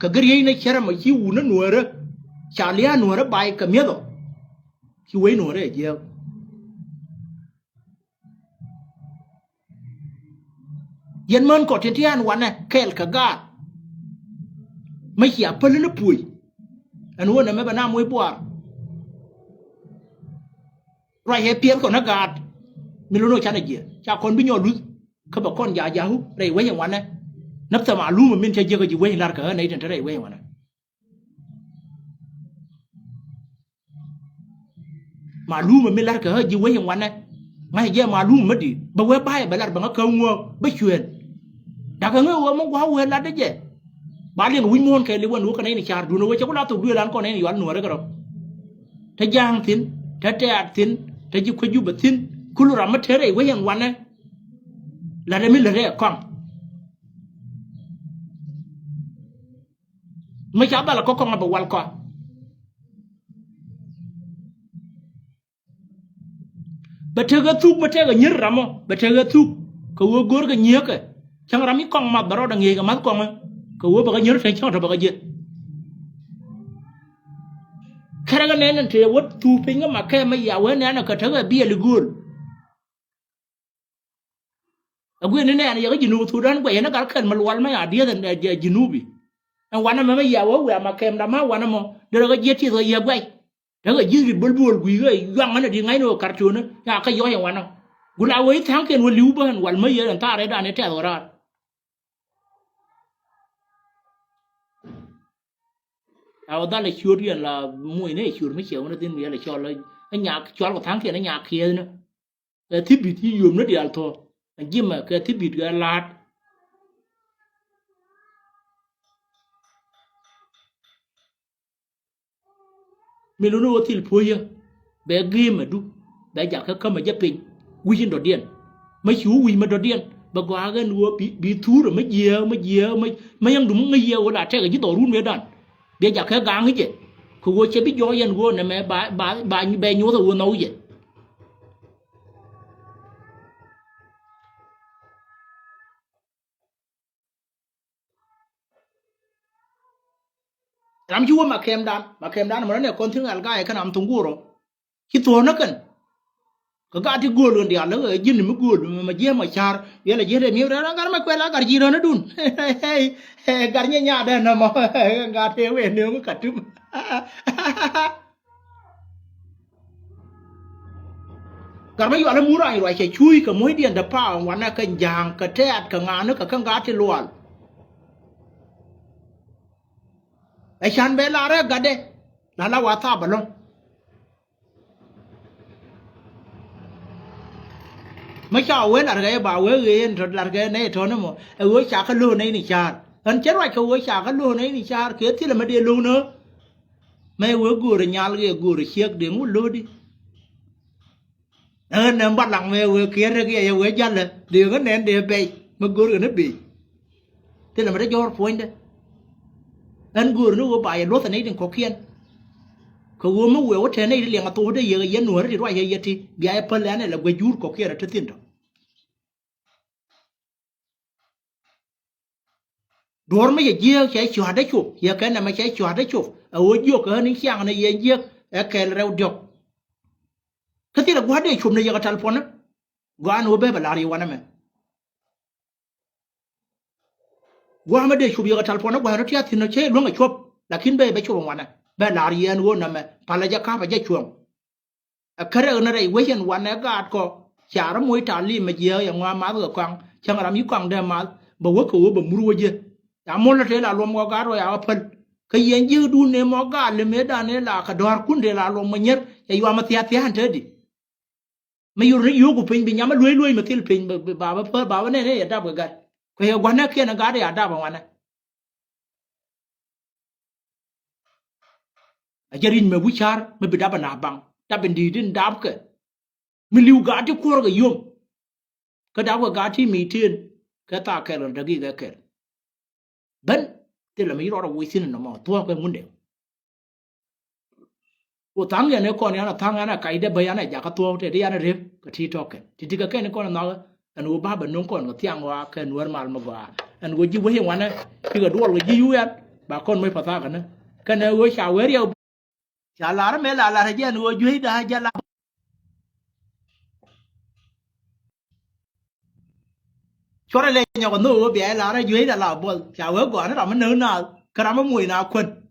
ka gari na kera ma ki wuna nuwara chaliya nuwara bai ka miedo ki wei nuwara je yen man ko tentian wana kel ka ga mai ya pele na pui an wona me bana moy boar rai he piem ko na ga mi lo no chana je cha kon bi nyodu ka ba kon ya hu rai wei yan wana nắp tầm mà luôn mà mình chơi chơi cái gì quay lại cả này trên thế này quay mà luôn mà mình lại cả gì quay hàng này ngay giờ mà luôn mất đi bao quay bay bay lại bằng cái câu ngô bắt chuyện đã cái ngô mà quá quên lại đấy chứ bà liền win môn cái liên quan cái này này chả đủ nó với cháu lao tụi đưa lại con này này ăn nửa đấy cái đó thế giang thiên thế trẻ thiên thế chỉ khuyên du bật thiên cứ làm mất thế này quay hàng này là để mình là để con mấy cháu là có con là bảo quan con bà chơi cái thuốc bà chơi cái nhớ rắm không bà chơi cái thuốc cậu ơi gối cái nhớ cái chẳng rắm cái con mà bà đó đang nghe cái mắt con ấy cậu ơi bà cái nhớ phải cho rồi bà cái gì cái này nên thì vớt thuốc pin cái mà cái mấy giàu ấy nè nó cái thứ cái bia là gối ở quê này này cái gì nụ thuốc đó nó quậy nó cả cái mà loạn mấy à đi là gì nụ bị anh quan mà mấy giàu quá mà kem đam máu quan mà đưa cái giết thì thôi giờ quay đó cái giết bul bul quỳ cái doang nó đi ngay nó cắt chuột nó nhà cái gió hàng quan nào gula ấy tháng kia nó liu bên quan mấy giờ người ta đấy đàn này trẻ rồi ra à đó là chuột liền là mùi này chuột mấy chiều nó tin nghĩa là cho là cái nhà cho một tháng kia nó nhà kia nữa cái thiết bị thì dùng nó đi ăn thôi nhưng mà cái thiết bị cái lạt mình luôn nói til phơi bé game mà du bé giặc cái mà giáp pin quy trên đột điện mấy chú quy mà đột điện bà qua cái nuôi bị thú rồi mấy em đúng mấy giờ là trẻ cái gì tổ luôn mấy đàn bé giặc cái gang ấy chứ cô chơi biết gió yên cô này mẹ bà bé nhớ thôi nấu gì làm chú mà kem đan mà nó này con thứ ăn gai cái nằm tung gua rồi khi tua nó cần cái gà thì gua luôn đi ăn nó ở dưới mới gua mà dưới mà char vậy là dưới đây miếng đó nó mà quay lá gà gì đó nó đun gà nhả đây nó mà gà theo về nướng cái cắt trứng gà mấy bạn nó mua rồi chạy chui cái mối điện đập phá ngoài này cái giang cái tét cái ngà nó cái gà thì luôn ai chan bé la ra gade la wata balon mấy cháu ấy là cái bà ấy người rồi là cái này thôi nó mà ấy chả cái lô này chan anh chết rồi cái ấy chả cái lô này chan kia thì là mấy điều lô nữa mấy ấy gùa rồi nhal cái gùa rồi chiếc để ngủ lô đi nó bắt lằng mấy ấy kia rồi cái ấy chăn là điều cái nền điều bể mà gùa rồi nó bị thế là mấy cái cho point đấy anh gùa nó gùa bài lót này đừng có kiên có gùa mà gùa thế này liền mà tôi đây giờ yên nửa thì rồi giờ thì bia apple này là gùa jur có kiên là thế tiền đó đôi mấy giờ chạy chùa đấy chụp giờ cái này mà chạy chùa đấy chụp ở dưới cái này sang này giờ giờ cái rau dọc cái gì là gùa đấy chụp này giờ cái telephone á gùa anh ơi bé là đi vào này gua mà để chụp giờ cái telephone nó gua nó chia thì nó chơi luôn cái chụp là khiến bé chụp vào này bé là đi ăn uống nè mẹ phải là cá phải chơi chuồng cái này nó đây với hiệnวันnày cái có chả nó mới trả li mà giờอย่างว่ามาก็กวางchẳng làมีกวางได้มาบอกว่าเขาบอกมัวเยอะแต่มอลเลยละลมก็การว่าเอาเพิ่นก็ยังยืดดูเนี่ยมอกาเลยไม่ได้เนี่ยละก็ดอร์คุณเดละลมมันเยอะไอ้ว่ามาเทียหันเถิดดิไม่อยู่ในยุคกูเป็นบิญญาณมันรวยมาที่เป็นบ่าวเพิ่นบ่าวเนี่ยอย่าดับกันก็ยังวันนั้นแค่นั้นก็ได้อย่าดับวันนั้นอาจารย์มีวิชาไม่ไปดับหน้าบังดับเป็นดีดินดับกันมีลิวกาที่ควรก็ยุ่งก็ดับกาที่มีเทียนก็ตาแค่ละดกี้ก็แค่บันที่เราไม่รอดวิสินน่ะมาตัวก็มุ่งเดียวโอ้ทั้งอย่างนี้ก่อนเนี่ยนะทั้งอย่างนั้นใครได้ใบอันไหนอยากตัวเดี๋ยวอันเร็วก็ที่ทอกกันที่ก็แค่นี้ก่อนนะอันนู้นบ้าบันน้องก่อนก็เที่ยงว่าแค่นวลมาลมาว่าอันนู้นจีบไว้วันนั้นที่ก็ดูว่าจีอยู่ยัน bà con mới phata cái nữa cái này uống cháo uống rượu chả lá đó mẹ là hay chứ uống dưới đã chả lá cho nên nhà con nuôi bé lá đó dưới là bol cháo uống quả nó làm nó nướng nào cái đó mùi nào quên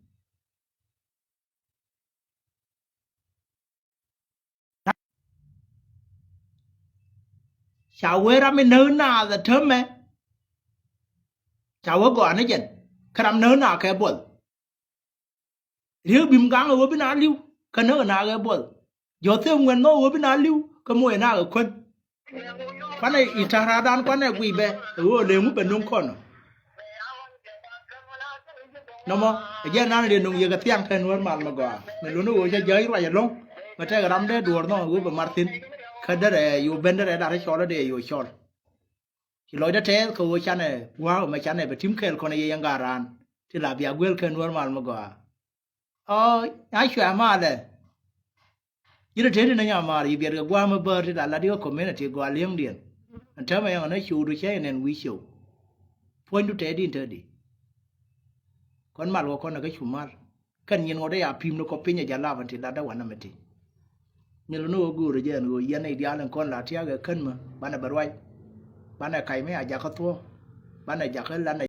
cháo uống ra mình nướng nào là thơm mẹ cháo uống quả nó chén cái đó nướng nào cái bol riêng bìm gang uống bên nào liu cái nữa nào cái bol giờ thêm nguyên nó uống bên nào liu cái mùi nào quên quan này itara dan quan này quỳ bè đều muốn bên nông con nó mà giờ nào đi nông giờ cái tiếng khen luôn mà gọi mình luôn nó uống chơi rồi luôn mà trái cái đam đấy đùa nó uống bằng Martin cái đó là yêu bên đó là đã cho nó để yêu cho thì lối đó thế cô cha này wow mà cha này phải tím khen con này yang garan thì là bia quên khen luôn mà gọi ai chả mà đấy giờ thế này nhà mà đi biệt cái qua mà bờ thì là điều community qua liếng điện anh thấy mà nó chịu được chứ nên quý chịu point to thế đi thế đi con mal con là cái chủ mal kan nhìn ngồi đây à phim nó có pin nhà la vẫn thì là đã hoàn nằm thì nhưng nó gu rồi giờ người dân này đi ăn con là theo cái cân mà bạn là bờ bạn là cày mấy à già có thua bạn này già cái lần này